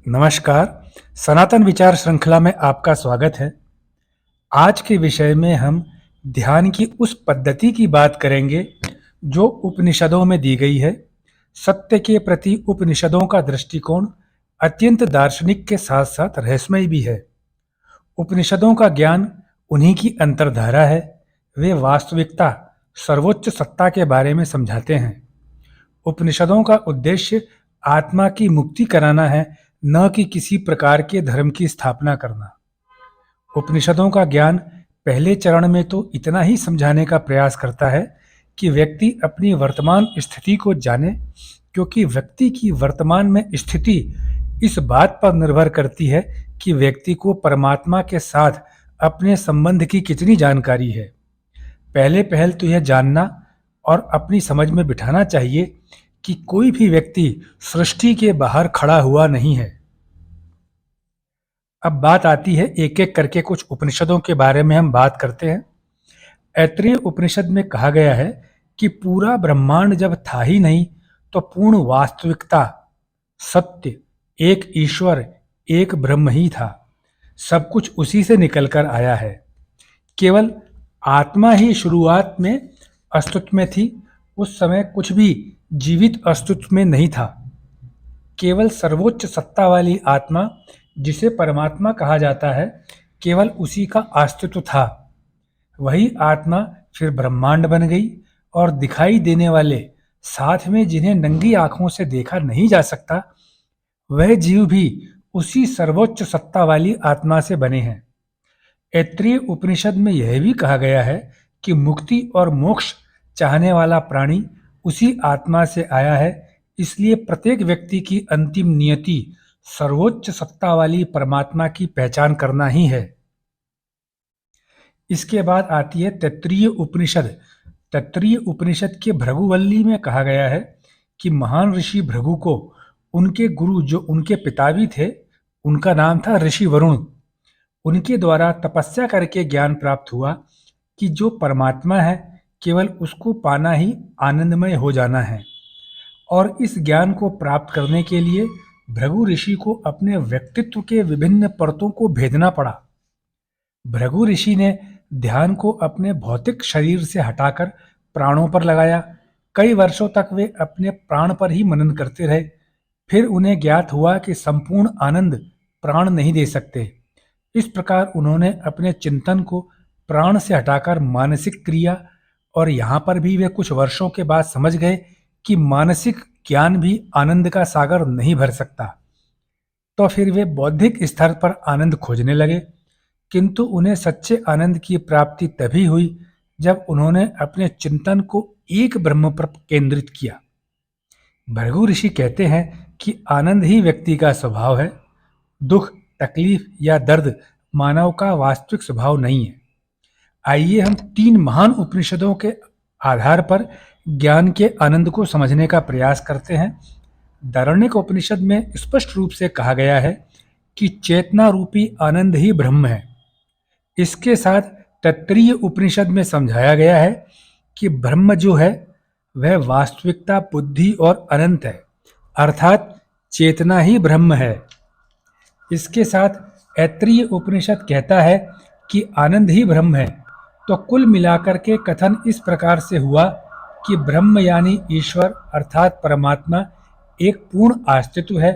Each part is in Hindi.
नमस्कार, सनातन विचार श्रृंखला में आपका स्वागत है। आज के विषय में हम ध्यान की उस पद्धति की बात करेंगे जो उपनिषदों में दी गई है। सत्य के प्रति उपनिषदों का दृष्टिकोण अत्यंत दार्शनिक के साथ-साथ रहस्यमय भी है। उपनिषदों का ज्ञान उन्हीं की अंतर्धारा है। वे वास्तविकता, सर्वोच्च सत्ता के बारे में समझाते हैं। उपनिषदों का उद्देश्य आत्मा की मुक्ति कराना है, न कि किसी प्रकार के धर्म की स्थापना करना। उपनिषदों का ज्ञान पहले चरण में तो इतना ही समझाने का प्रयास करता है कि व्यक्ति अपनी वर्तमान स्थिति को जाने, क्योंकि व्यक्ति की वर्तमान में स्थिति इस बात पर निर्भर करती है कि व्यक्ति को परमात्मा के साथ अपने संबंध की कितनी जानकारी है। पहले पहल तो यह जानना और अपनी समझ में बिठाना चाहिए कि कोई भी व्यक्ति सृष्टि के बाहर खड़ा हुआ नहीं है। अब बात आती है एक-एक करके कुछ उपनिषदों के बारे में हम बात करते हैं। ऐत्रेय उपनिषद में कहा गया है कि पूरा ब्रह्मांड जब था ही नहीं तो पूर्ण वास्तविकता, सत्य, एक ईश्वर, एक ब्रह्म ही था। सब कुछ उसी से निकलकर आया है। केवल आत्मा ही शुरुआत में अस्तित्व में थी। उस समय कुछ भी जीवित अस्तित्व में नहीं था। केवल सर्वोच्च सत्ता वाली आत्मा, जिसे परमात्मा कहा जाता है, केवल उसी का अस्तित्व था। वही आत्मा फिर ब्रह्मांड बन गई और दिखाई देने वाले, साथ में जिन्हें नंगी आंखों से देखा नहीं जा सकता, वह जीव भी उसी सर्वोच्च सत्ता वाली आत्मा से बने हैं। ऐत्रेय उपनिषद में यह भी कहा गया है कि मुक्ति और मोक्ष चाहने वाला प्राणी उसी आत्मा से आया है। इसलिए प्रत्येक व्यक्ति की अंतिम नियति सर्वोच्च सत्ता वाली परमात्मा की पहचान करना ही है। इसके बाद आती है तैत्तिरीय उपनिषद। तैत्तिरीय उपनिषद के भृगुवल्ली में कहा गया है कि महान ऋषि भृगु को उनके गुरु, जो उनके पिता भी थे, उनका नाम था ऋषि वरुण, उनके द्वारा तपस्या करके ज्ञान प्राप्त हुआ कि जो परमात्मा है केवल उसको पाना ही आनंदमय हो जाना है। और इस ज्ञान को प्राप्त करने के लिए भृगु ऋषि को अपने व्यक्तित्व के विभिन्न परतों को भेदना पड़ा। भृगु ऋषि ने ध्यान को अपने भौतिक शरीर से हटाकर प्राणों पर लगाया। कई वर्षों तक वे अपने प्राण पर ही मनन करते रहे। फिर उन्हें ज्ञात हुआ कि संपूर्ण आनंद प्राण नहीं दे सकते। इस प्रकार उन्होंने अपने चिंतन को प्राण से हटाकर मानसिक क्रिया, और यहाँ पर भी वे कुछ वर्षों के बाद समझ गए कि मानसिक ज्ञान भी आनंद का सागर नहीं भर सकता। तो फिर वे बौद्धिक स्तर पर आनंद खोजने लगे, किंतु उन्हें सच्चे आनंद की प्राप्ति तभी हुई जब उन्होंने अपने चिंतन को एक ब्रह्म पर केंद्रित किया। भृगु ऋषि कहते हैं कि आनंद ही व्यक्ति का स्वभाव है। दुख, तकलीफ या दर्द मानव का वास्तविक स्वभाव नहीं है। आइए हम 3 महान उपनिषदों के आधार पर ज्ञान के आनंद को समझने का प्रयास करते हैं। दारण्यक उपनिषद में स्पष्ट रूप से कहा गया है कि चेतना रूपी आनंद ही ब्रह्म है। इसके साथ तैत्तिरीय उपनिषद में समझाया गया है कि ब्रह्म जो है वह वास्तविकता, बुद्धि और अनंत है, अर्थात चेतना ही ब्रह्म है। इसके साथ ऐत्रेय उपनिषद कहता है कि आनंद ही ब्रह्म है। तो कुल मिलाकर के कथन इस प्रकार से हुआ कि ब्रह्म यानी ईश्वर अर्थात परमात्मा एक पूर्ण अस्तित्व है।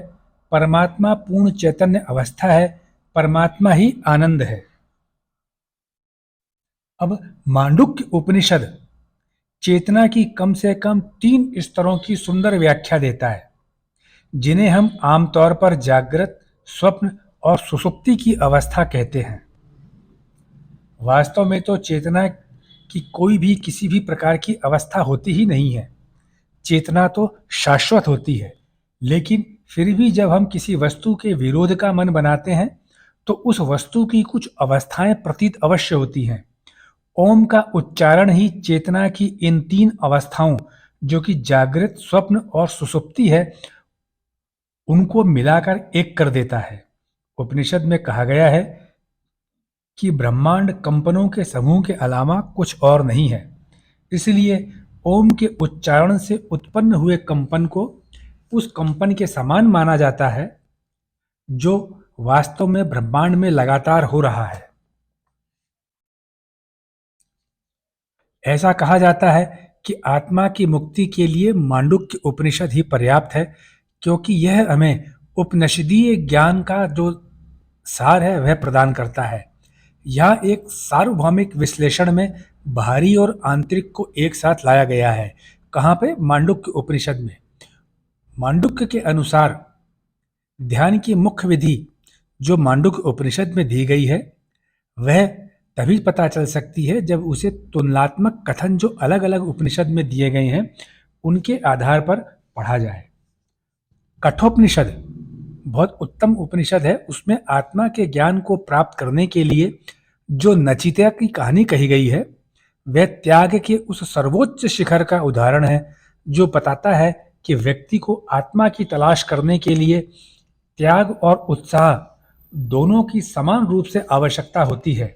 परमात्मा पूर्ण चैतन्य अवस्था है। परमात्मा ही आनंद है। अब मांडुक्य उपनिषद चेतना की कम से कम 3 स्तरों की सुंदर व्याख्या देता है, जिन्हें हम आमतौर पर जागृत, स्वप्न और सुषुप्ति की अवस्था कहते हैं। वास्तव में तो चेतना की कोई भी किसी भी प्रकार की अवस्था होती ही नहीं है। चेतना तो शाश्वत होती है, लेकिन फिर भी जब हम किसी वस्तु के विरोध का मन बनाते हैं तो उस वस्तु की कुछ अवस्थाएं प्रतीत अवश्य होती हैं। ओम का उच्चारण ही चेतना की इन 3 अवस्थाओं, जो कि जागृत, स्वप्न और सुषुप्ति है, उनको मिलाकर एक कर देता है। उपनिषद में कहा गया है कि ब्रह्मांड कंपनों के समूह के अलावा कुछ और नहीं है। इसलिए ओम के उच्चारण से उत्पन्न हुए कंपन को उस कंपन के समान माना जाता है। जो वास्तव में ब्रह्मांड में लगातार हो रहा है। ऐसा कहा जाता है कि आत्मा की मुक्ति के लिए मांडुक्य उपनिषद ही पर्याप्त है, क्योंकि यह हमें उपनिषदीय ज्ञान का जो सार है वह प्रदान करता है। यहाँ एक सार्वभौमिक विश्लेषण में बाहरी और आंतरिक को एक साथ लाया गया है। कहाँ पे? मांडुक्य उपनिषद में। मांडुक्य के अनुसार ध्यान की मुख्य विधि जो मांडुक्य उपनिषद में दी गई है वह तभी पता चल सकती है जब उसे तुलनात्मक कथन जो अलग अलग उपनिषद में दिए गए हैं उनके आधार पर पढ़ा जाए। कठोपनिषद बहुत उत्तम उपनिषद है। उसमें आत्मा के ज्ञान को प्राप्त करने के लिए जो नचिकेता की कहानी कही गई है वह त्याग के उस सर्वोच्च शिखर का उदाहरण है जो बताता है कि व्यक्ति को आत्मा की तलाश करने के लिए त्याग और उत्साह दोनों की समान रूप से आवश्यकता होती है।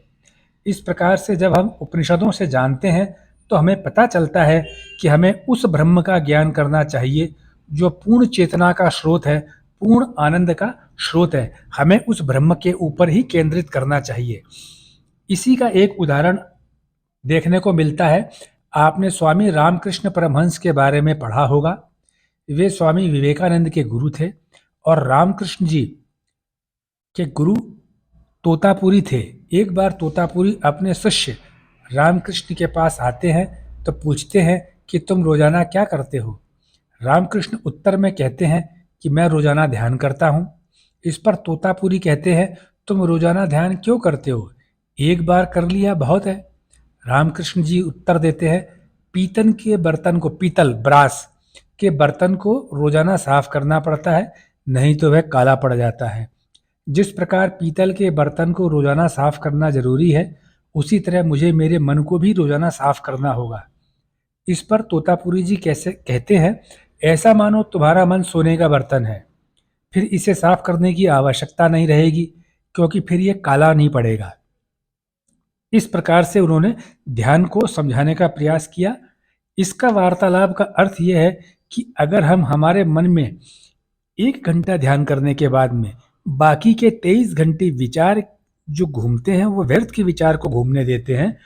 इस प्रकार से जब हम उपनिषदों से जानते हैं तो हमें पता चलता है कि हमें उस ब्रह्म का ज्ञान करना चाहिए जो पूर्ण चेतना का स्रोत है, पूर्ण आनंद का स्रोत है। हमें उस ब्रह्म के ऊपर ही केंद्रित करना चाहिए। इसी का एक उदाहरण देखने को मिलता है। आपने स्वामी रामकृष्ण परमहंस के बारे में पढ़ा होगा। वे स्वामी विवेकानंद के गुरु थे और रामकृष्ण जी के गुरु तोतापुरी थे। एक बार तोतापुरी अपने शिष्य रामकृष्ण के पास आते हैं तो पूछते हैं कि तुम रोजाना क्या करते हो? रामकृष्ण उत्तर में कहते हैं कि मैं रोजाना ध्यान करता हूँ। इस पर तोतापुरी कहते हैं, तुम रोजाना ध्यान क्यों करते हो? एक बार कर लिया बहुत है। रामकृष्ण जी उत्तर देते हैं, पीतल के बर्तन को, पीतल ब्रास के बर्तन को रोजाना साफ करना पड़ता है, नहीं तो वह काला पड़ जाता है। जिस प्रकार पीतल के बर्तन को रोजाना साफ करना जरूरी है, उसी तरह मुझे मेरे मन को भी रोजाना साफ करना होगा। इस पर तोतापुरी जी कैसे कहते हैं, ऐसा मानो तुम्हारा मन सोने का बर्तन है, फिर इसे साफ करने की आवश्यकता नहीं रहेगी क्योंकि फिर ये काला नहीं पड़ेगा। इस प्रकार से उन्होंने ध्यान को समझाने का प्रयास किया। इसका वार्तालाप का अर्थ यह है कि अगर हम हमारे मन में 1 घंटा ध्यान करने के बाद में बाकी के 23 घंटे विचार जो घूमते हैं वो व्यर्थ के विचार को घूमने देते हैं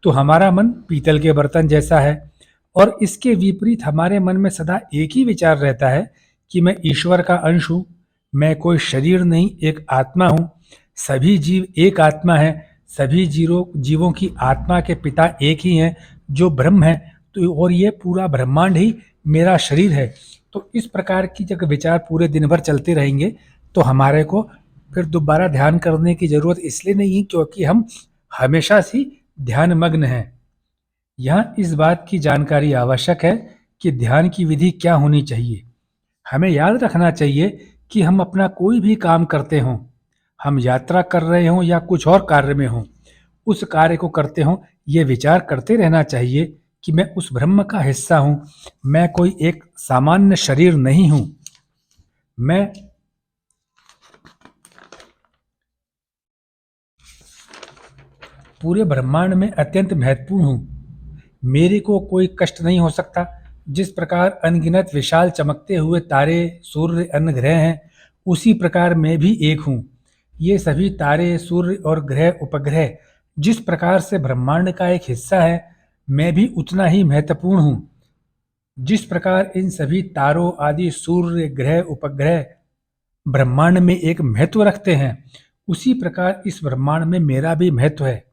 तो हमारा मन पीतल के बर्तन जैसा है। और इसके विपरीत हमारे मन में सदा एक ही विचार रहता है कि मैं ईश्वर का अंश हूँ, मैं कोई शरीर नहीं, एक आत्मा हूँ, सभी जीव एक आत्मा है, सभी जीवों की आत्मा के पिता एक ही हैं जो ब्रह्म है, तो और ये पूरा ब्रह्मांड ही मेरा शरीर है। तो इस प्रकार की जब विचार पूरे दिन भर चलते रहेंगे तो हमारे को फिर दोबारा ध्यान करने की जरूरत इसलिए नहीं है क्योंकि हम हमेशा से ध्यान मग्न हैं। यहाँ इस बात की जानकारी आवश्यक है कि ध्यान की विधि क्या होनी चाहिए। हमें याद रखना चाहिए कि हम अपना कोई भी काम करते हों, हम यात्रा कर रहे हों या कुछ और कार्य में हों, उस कार्य को करते हों ये विचार करते रहना चाहिए कि मैं उस ब्रह्म का हिस्सा हूं, मैं कोई एक सामान्य शरीर नहीं हूं, मैं पूरे ब्रह्मांड में अत्यंत महत्वपूर्ण हूं, मेरे को कोई कष्ट नहीं हो सकता। जिस प्रकार अनगिनत विशाल चमकते हुए तारे, सूर्य, अन्य ग्रह हैं, उसी प्रकार मैं भी एक हूँ। ये सभी तारे, सूर्य और ग्रह उपग्रह जिस प्रकार से ब्रह्मांड का एक हिस्सा है, मैं भी उतना ही महत्वपूर्ण हूँ। जिस प्रकार इन सभी तारों आदि सूर्य, ग्रह, उपग्रह ब्रह्मांड में एक महत्व रखते हैं, उसी प्रकार इस ब्रह्मांड में मेरा भी महत्व है।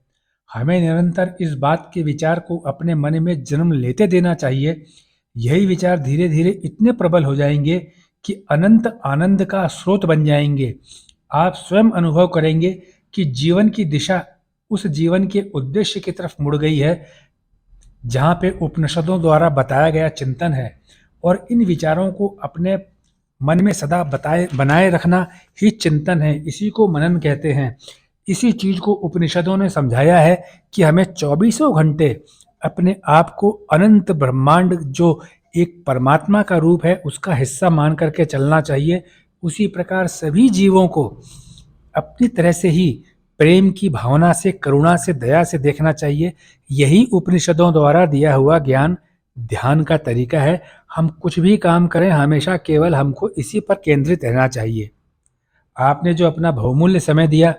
हमें निरंतर इस बात के विचार को अपने मन में जन्म लेते देना चाहिए। यही विचार धीरे धीरे इतने प्रबल हो जाएंगे कि अनंत आनंद का स्रोत बन जाएंगे। आप स्वयं अनुभव करेंगे कि जीवन की दिशा उस जीवन के उद्देश्य की तरफ मुड़ गई है जहाँ पे उपनिषदों द्वारा बताया गया चिंतन है। और इन विचारों को अपने मन में सदा बनाए रखना ही चिंतन है। इसी को मनन कहते हैं। इसी चीज को उपनिषदों ने समझाया है कि हमें 24 घंटे अपने आप को अनंत ब्रह्मांड जो एक परमात्मा का रूप है उसका हिस्सा मान करके चलना चाहिए। उसी प्रकार सभी जीवों को अपनी तरह से ही प्रेम की भावना से, करुणा से, दया से देखना चाहिए। यही उपनिषदों द्वारा दिया हुआ ज्ञान ध्यान का तरीका है। हम कुछ भी काम करें हमेशा केवल हमको इसी पर केंद्रित रहना चाहिए। आपने जो अपना बहुमूल्य समय दिया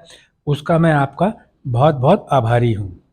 उसका मैं आपका बहुत बहुत आभारी हूँ।